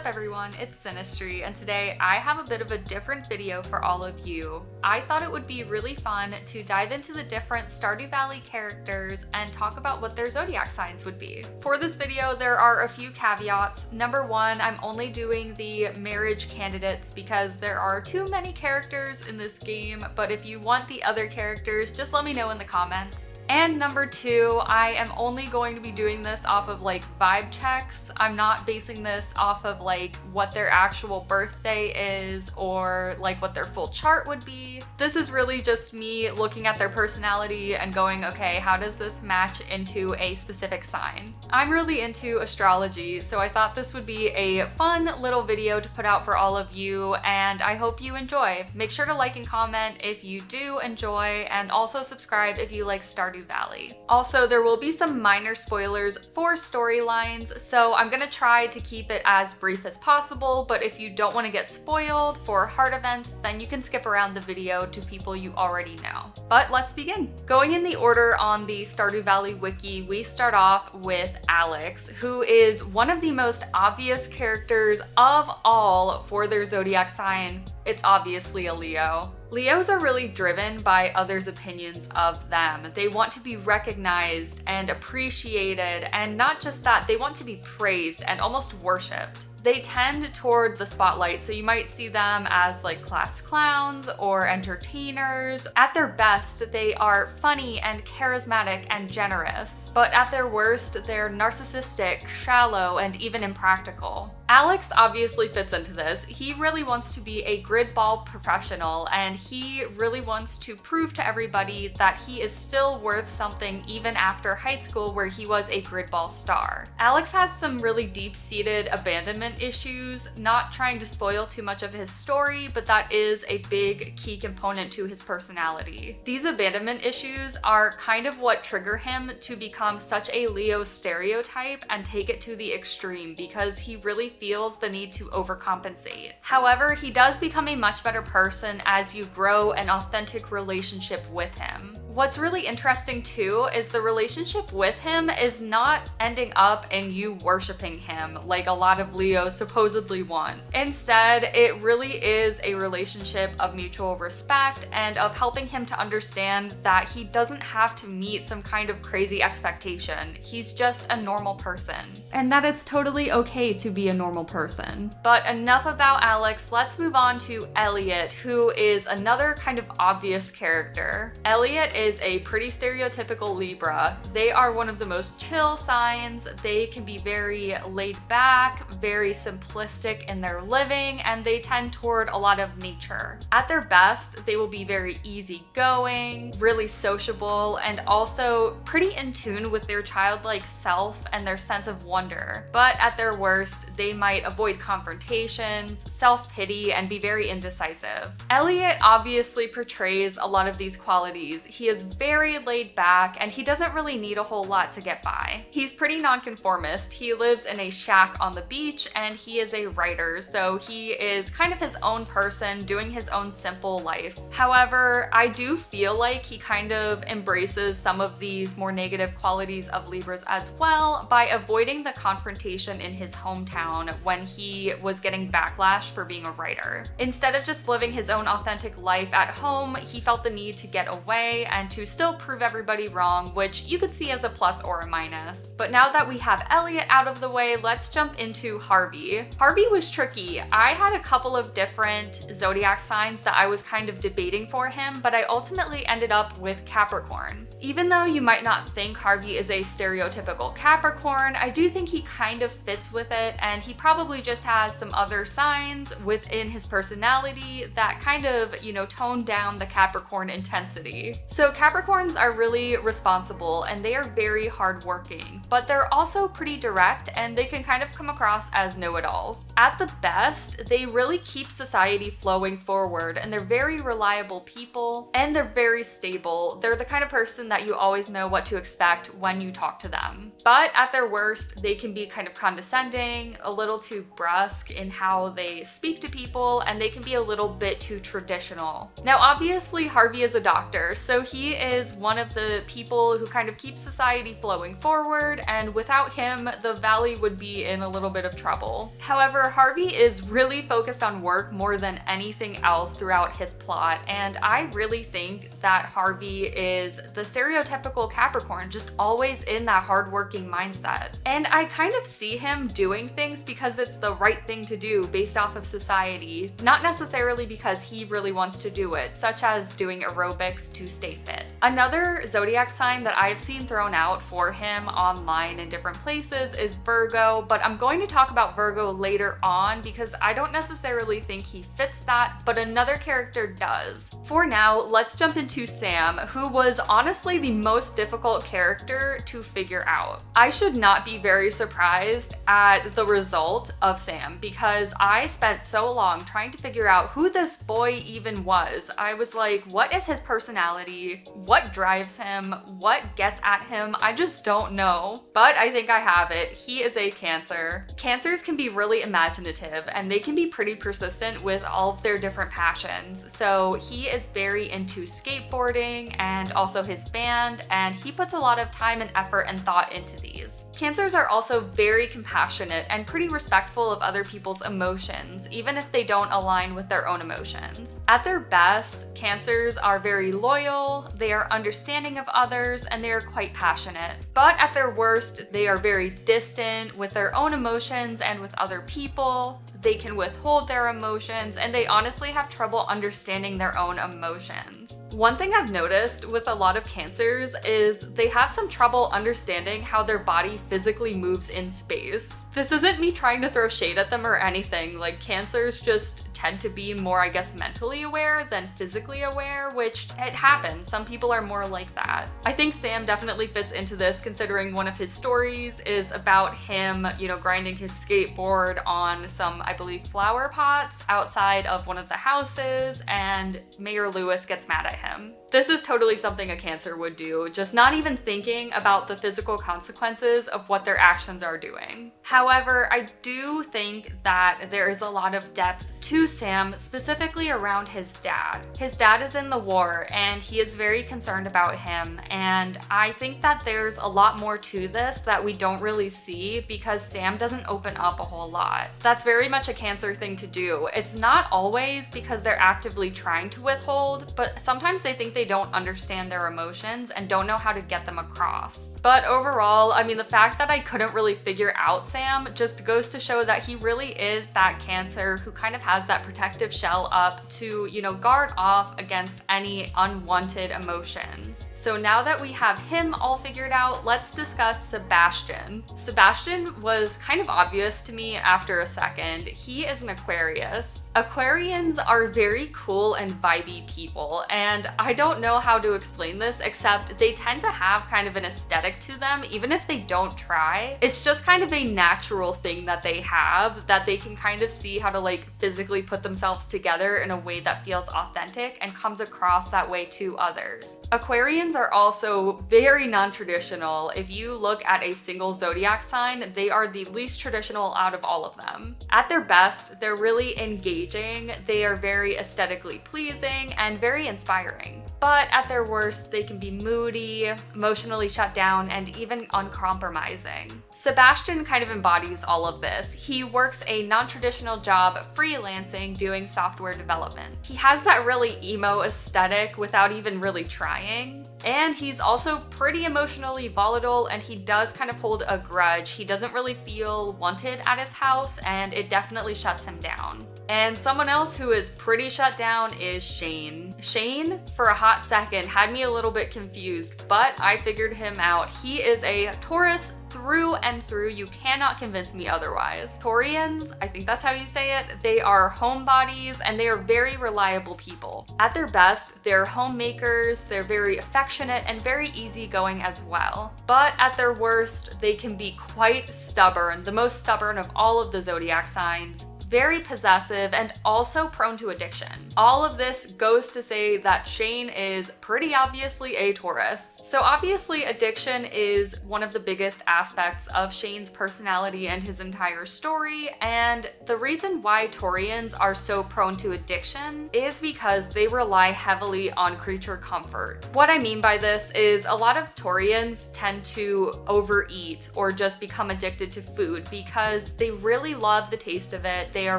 up everyone, it's Sinistry, and today I have a bit of a different video for all of you. I thought it would be really fun to dive into the different Stardew Valley characters and talk about what their zodiac signs would be. For this video, there are a few caveats. Number one, I'm only doing the marriage candidates because there are too many characters in this game, but if you want the other characters, just let me know in the comments. And number two, I am only going to be doing this off of like vibe checks. I'm not basing this off of like what their actual birthday is or like what their full chart would be. This is really just me looking at their personality and going, okay, how does this match into a specific sign? I'm really into astrology, so I thought this would be a fun little video to put out for all of you, and I hope you enjoy. Make sure to like and comment if you do enjoy, and also subscribe if you like Stardew Valley. Also, there will be some minor spoilers for storylines, so I'm gonna try to keep it as brief as possible, but if you don't want to get spoiled for hard events, then you can skip around the video to people you already know. But let's begin. Going in the order on the Stardew Valley wiki, we start off with Alex, who is one of the most obvious characters of all for their zodiac sign. It's obviously a Leo. Leos are really driven by others' opinions of them. They want to be recognized and appreciated, and not just that, they want to be praised and almost worshipped. They tend toward the spotlight, so you might see them as like class clowns or entertainers. At their best, they are funny and charismatic and generous, but at their worst, they're narcissistic, shallow, and even impractical. Alex obviously fits into this. He really wants to be a grid ball professional, and he really wants to prove to everybody that he is still worth something even after high school, where he was a grid ball star. Alex has some really deep-seated abandonment issues, not trying to spoil too much of his story, but that is a big key component to his personality. These abandonment issues are kind of what trigger him to become such a Leo stereotype and take it to the extreme, because he really feels the need to overcompensate. However, he does become a much better person as you grow an authentic relationship with him. What's really interesting too is the relationship with him is not ending up in you worshiping him like a lot of Leos supposedly want. Instead, it really is a relationship of mutual respect and of helping him to understand that he doesn't have to meet some kind of crazy expectation. He's just a normal person, and that it's totally okay to be a normal person. But enough about Alex, let's move on to Elliott, who is another kind of obvious character. Elliott is a pretty stereotypical Libra. They are one of the most chill signs. They can be very laid back, very simplistic in their living, and they tend toward a lot of nature. At their best, they will be very easygoing, really sociable, and also pretty in tune with their childlike self and their sense of wonder. But at their worst, they might avoid confrontations, self-pity, and be very indecisive. Elliott obviously portrays a lot of these qualities. He is very laid back, and he doesn't really need a whole lot to get by. He's pretty nonconformist. He lives in a shack on the beach, and he is a writer, so he is kind of his own person doing his own simple life. However, I do feel like he kind of embraces some of these more negative qualities of Libras as well by avoiding the confrontation in his hometown when he was getting backlash for being a writer. Instead of just living his own authentic life at home, he felt the need to get away and to still prove everybody wrong, which you could see as a plus or a minus. But now that we have Elliott out of the way, let's jump into Harvey. Harvey was tricky. I had a couple of different zodiac signs that I was kind of debating for him, but I ultimately ended up with Capricorn. Even though you might not think Harvey is a stereotypical Capricorn, I do think he kind of fits with it, and he probably just has some other signs within his personality that kind of, tone down the Capricorn intensity. So Capricorns are really responsible, and they are very hardworking, but they're also pretty direct, and they can kind of come across as know-it-alls. At the best, they really keep society flowing forward, and they're very reliable people, and they're very stable. They're the kind of person that you always know what to expect when you talk to them. But at their worst, they can be kind of condescending, a little too brusque in how they speak to people, and they can be a little bit too traditional. Now, obviously, Harvey is a doctor, so he He is one of the people who kind of keeps society flowing forward, and without him, the valley would be in a little bit of trouble. However, Harvey is really focused on work more than anything else throughout his plot, and I really think that Harvey is the stereotypical Capricorn, just always in that hardworking mindset. And I kind of see him doing things because it's the right thing to do based off of society, not necessarily because he really wants to do it, such as doing aerobics to stay fit. Another zodiac sign that I've seen thrown out for him online in different places is Virgo, but I'm going to talk about Virgo later on because I don't necessarily think he fits that, but another character does. For now, let's jump into Sam, who was honestly the most difficult character to figure out. I should not be very surprised at the result of Sam because I spent so long trying to figure out who this boy even was. I was like, what is his personality? What drives him? What gets at him? I just don't know. But I think I have it. He is a Cancer. Cancers can be really imaginative and they can be pretty persistent with all of their different passions. So he is very into skateboarding and also his band, and he puts a lot of time and effort and thought into these. Cancers are also very compassionate and pretty respectful of other people's emotions, even if they don't align with their own emotions. At their best, Cancers are very loyal, they are understanding of others, and they are quite passionate. But at their worst, they are very distant with their own emotions and with other people. They can withhold their emotions, and they honestly have trouble understanding their own emotions. One thing I've noticed with a lot of Cancers is they have some trouble understanding how their body physically moves in space. This isn't me trying to throw shade at them or anything, like Cancers just tend to be more, I guess, mentally aware than physically aware, which it happens. Some people are more like that. I think Sam definitely fits into this, considering one of his stories is about him, grinding his skateboard on some, I believe, flower pots outside of one of the houses, and Mayor Lewis gets mad at him. This is totally something a Cancer would do, just not even thinking about the physical consequences of what their actions are doing. However, I do think that there is a lot of depth to Sam, specifically around his dad. His dad is in the war and he is very concerned about him, and I think that there's a lot more to this that we don't really see because Sam doesn't open up a whole lot. That's very much a Cancer thing to do. It's not always because they're actively trying to withhold, but sometimes they think they don't understand their emotions and don't know how to get them across. But overall, I mean, the fact that I couldn't really figure out Sam just goes to show that he really is that Cancer who kind of has that protective shell up to, guard off against any unwanted emotions. So now that we have him all figured out, let's discuss Sebastian. Sebastian was kind of obvious to me after a second. He is an Aquarius. Aquarians are very cool and vibey people, and I don't know how to explain this except they tend to have kind of an aesthetic to them, even if they don't try. It's just kind of a natural thing that they have, that they can kind of see how to physically put themselves together in a way that feels authentic and comes across that way to others. Aquarians are also very non-traditional. If you look at a single zodiac sign, they are the least traditional out of all of them. At their best, they're really engaging, they are very aesthetically pleasing, and very inspiring. But at their worst, they can be moody, emotionally shut down, and even uncompromising. Sebastian kind of embodies all of this. He works a non-traditional job freelancing doing software development. He has that really emo aesthetic without even really trying. And he's also pretty emotionally volatile, and he does kind of hold a grudge. He doesn't really feel wanted at his house, and it definitely shuts him down. And someone else who is pretty shut down is Shane. Shane, for a hot second, had me a little bit confused, but I figured him out. He is a Taurus through and through. You cannot convince me otherwise. Taurians, I think that's how you say it, they are homebodies and they are very reliable people. At their best, they're homemakers, they're very affectionate and very easygoing as well. But at their worst, they can be quite stubborn, the most stubborn of all of the zodiac signs. very possessive, and also prone to addiction. All of this goes to say that Shane is pretty obviously a Taurus. So obviously addiction is one of the biggest aspects of Shane's personality and his entire story, and the reason why Taurians are so prone to addiction is because they rely heavily on creature comfort. What I mean by this is a lot of Taurians tend to overeat or just become addicted to food because they really love the taste of it, they are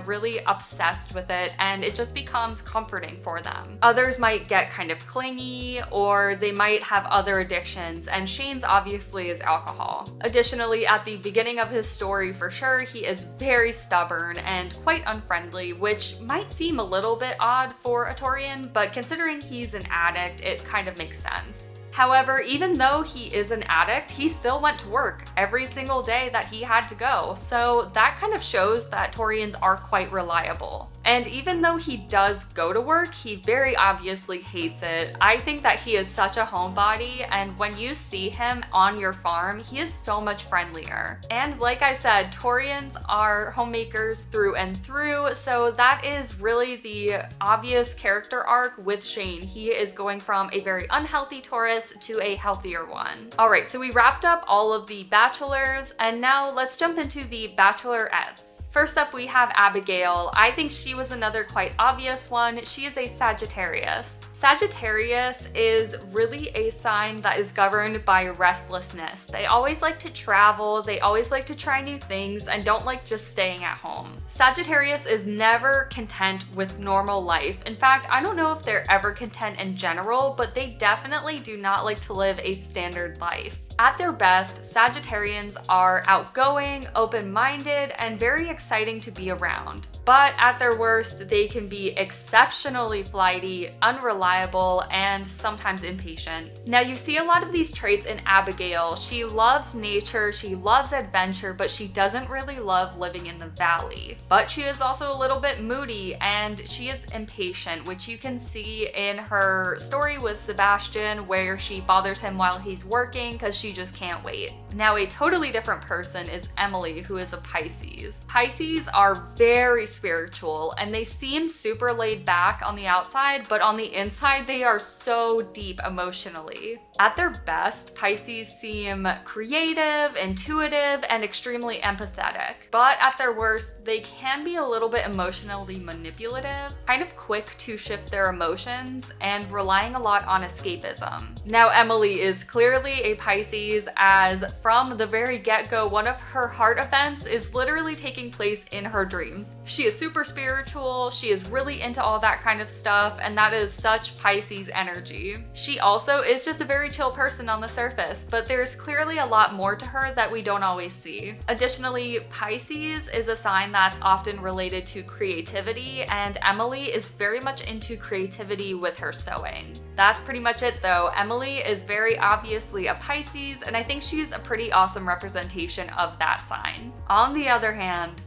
really obsessed with it, and it just becomes comforting for them. Others might get kind of clingy, or they might have other addictions, and Shane's obviously is alcohol. Additionally, at the beginning of his story, for sure, he is very stubborn and quite unfriendly, which might seem a little bit odd for a Taurian, but considering he's an addict, it kind of makes sense. However, even though he is an addict, he still went to work every single day that he had to go. So that kind of shows that Taurians are quite reliable. And even though he does go to work, he very obviously hates it. I think that he is such a homebody, and when you see him on your farm, he is so much friendlier. And like I said, Taurians are homemakers through and through, so that is really the obvious character arc with Shane. He is going from a very unhealthy Taurus to a healthier one. Alright, so we wrapped up all of the bachelors, and now let's jump into the bachelorettes. First up, we have Abigail. I think she was another quite obvious one. She is a Sagittarius. Sagittarius is really a sign that is governed by restlessness. They always like to travel, they always like to try new things, and don't like just staying at home. Sagittarius is never content with normal life. In fact, I don't know if they're ever content in general, but they definitely do not like to live a standard life. At their best, Sagittarians are outgoing, open-minded, and very exciting to be around. But at their worst, they can be exceptionally flighty, unreliable, and sometimes impatient. Now, you see a lot of these traits in Abigail. She loves nature, she loves adventure, but she doesn't really love living in the valley. But she is also a little bit moody, and she is impatient, which you can see in her story with Sebastian, where she bothers him while he's working because she just can't wait. Now, a totally different person is Emily, who is a Pisces. Pisces are very spiritual, and they seem super laid back on the outside, but on the inside, they are so deep emotionally. At their best, Pisces seem creative, intuitive, and extremely empathetic. But at their worst, they can be a little bit emotionally manipulative, kind of quick to shift their emotions, and relying a lot on escapism. Now, Emily is clearly a Pisces, as from the very get-go, one of her heart events is literally taking place in her dreams. She is super spiritual, she is really into all that kind of stuff, and that is such Pisces energy. She also is just a very chill person on the surface, but there's clearly a lot more to her that we don't always see. Additionally, Pisces is a sign that's often related to creativity, and Emily is very much into creativity with her sewing. That's pretty much it though. Emily is very obviously a Pisces, and I think she's a pretty awesome representation of that sign. On the other hand,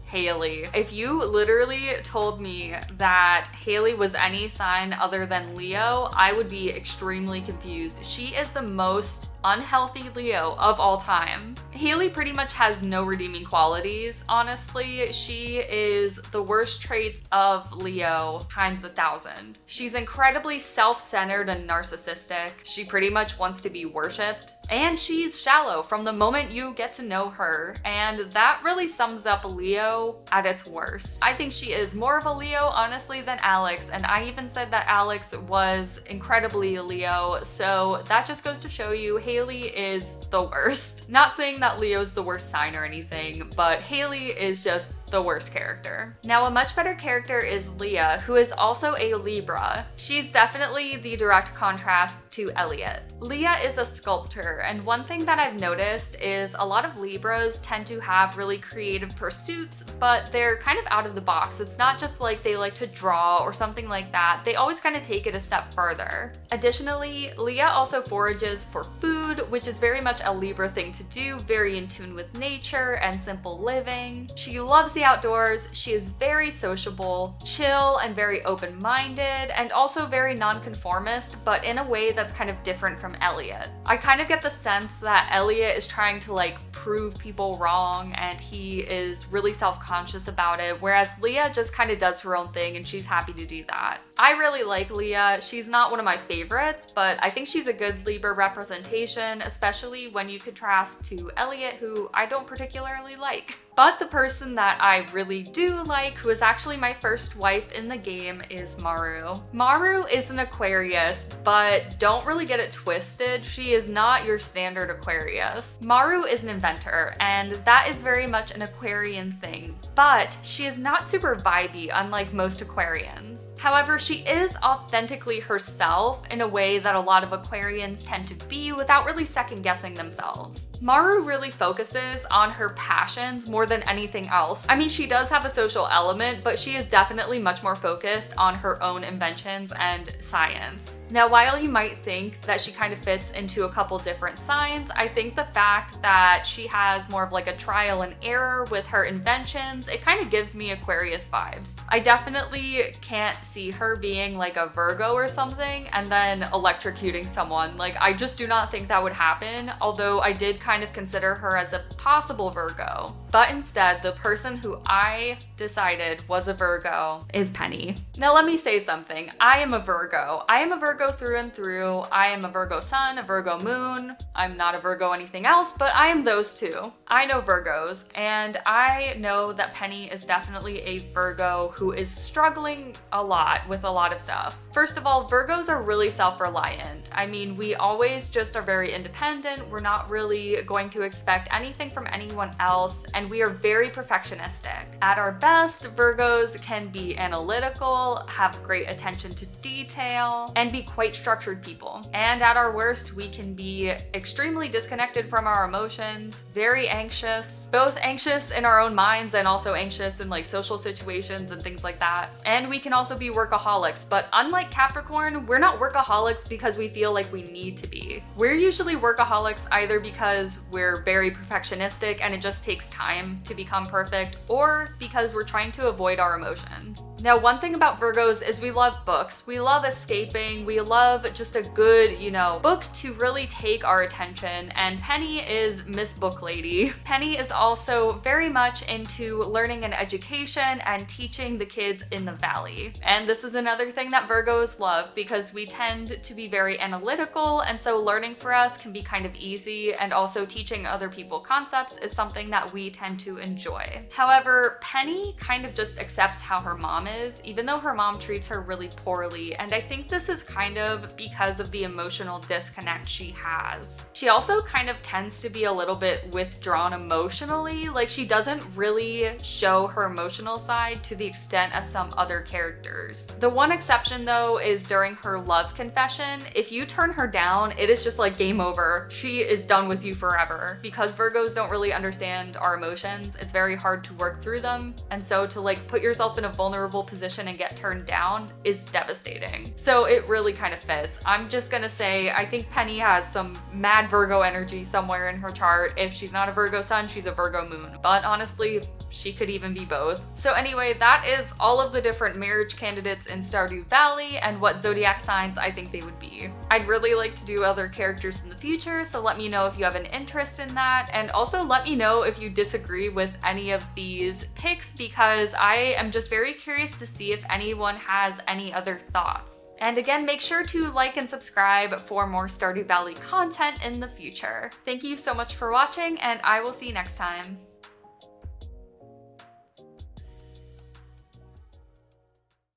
Haley. If you literally told me that Haley was any sign other than Leo, I would be extremely confused. She is the most unhealthy Leo of all time. Haley pretty much has no redeeming qualities, honestly. She is the worst traits of Leo times 1,000. She's incredibly self-centered and narcissistic. She pretty much wants to be worshipped. And she's shallow from the moment you get to know her, and that really sums up Leo at its worst. I think she is more of a Leo, honestly, than Alex, and I even said that Alex was incredibly Leo, so that just goes to show you Haley is the worst. Not saying that Leo's the worst sign or anything, but Haley is just the worst character. Now, a much better character is Leah, who is also a Libra. She's definitely the direct contrast to Elliott. Leah is a sculptor, and one thing that I've noticed is a lot of Libras tend to have really creative pursuits, but they're kind of out of the box. It's not just like they like to draw or something like that. They always kind of take it a step further. Additionally, Leah also forages for food, which is very much a Libra thing to do, very in tune with nature and simple living. She loves the outdoors, she is very sociable, chill, and very open-minded, and also very nonconformist, but in a way that's kind of different from Elliott. I kind of get the sense that Elliott is trying to like prove people wrong, and he is really self-conscious about it, whereas Leah just kind of does her own thing and she's happy to do that. I really like Leah. She's not one of my favorites, but I think she's a good Libra representation, especially when you contrast to Elliott, who I don't particularly like. But the person that I really do like, who is actually my first wife in the game, is Maru. Maru is an Aquarius, but don't really get it twisted. She is not your standard Aquarius. Maru is an inventor, and that is very much an Aquarian thing, but she is not super vibey, unlike most Aquarians. However, she is authentically herself in a way that a lot of Aquarians tend to be without really second guessing themselves. Maru really focuses on her passions more than anything else. I mean, she does have a social element, but she is definitely much more focused on her own inventions and science. Now, while you might think that she kind of fits into a couple different signs, I think the fact that she has more of like a trial and error with her inventions, it kind of gives me Aquarius vibes. I definitely can't see her being like a Virgo or something and then electrocuting someone. Like, I just do not think that would happen, although I did kind of consider her as a possible Virgo. But instead, the person who I decided was a Virgo is Penny. Now let me say something. I am a Virgo. I am a Virgo through and through. I am a Virgo sun, a Virgo moon. I'm not a Virgo anything else, but I am those two. I know Virgos, and I know that Penny is definitely a Virgo who is struggling a lot with a lot of stuff. First of all, Virgos are really self-reliant. I mean, we always just are very independent. We're not really going to expect anything from anyone else, and we are very perfectionistic. At our best, Virgos can be analytical, have great attention to detail, and be quite structured people. And at our worst, we can be extremely disconnected from our emotions, very anxious, both anxious in our own minds and also anxious in like social situations and things like that. And we can also be workaholics, but unlike Capricorn, we're not workaholics because we feel like we need to be. We're usually workaholics either because we're very perfectionistic and it just takes time to become perfect, or because we're trying to avoid our emotions. Now, one thing about Virgos is we love books. We love escaping. We love just a good, book to really take our attention, and Penny is Miss Book Lady. Penny is also very much into learning and education and teaching the kids in the valley. And this is another thing that Virgos love because we tend to be very analytical, and so learning for us can be kind of easy, and also teaching other people concepts is something that we tend to enjoy. However, Penny kind of just accepts how her mom is, even though her mom treats her really poorly, and I think this is kind of because of the emotional disconnect she has. She also kind of tends to be a little bit withdrawn emotionally, like she doesn't really show her emotional side to the extent as some other characters. The one exception though is during her love confession. If you turn her down, it is just like game over. She is done with you forever. Because Virgos don't really understand our emotions, it's very hard to work through them, and so to like put yourself in a vulnerable position and get turned down is devastating. So it really kind of fits. I'm just gonna say I think Penny has some mad Virgo energy somewhere in her chart. If she's not a Virgo sun, she's a Virgo moon, but honestly, she could even be both. So anyway, that is all of the different marriage candidates in Stardew Valley and what zodiac signs I think they would be. I'd really like to do other characters in the future, so let me know if you have an interest in that, and also let me know if you disagree with any of these picks, because I am just very curious to see if anyone has any other thoughts. And again, make sure to like and subscribe for more Stardew Valley content in the future. Thank you so much for watching, and I will see you next time.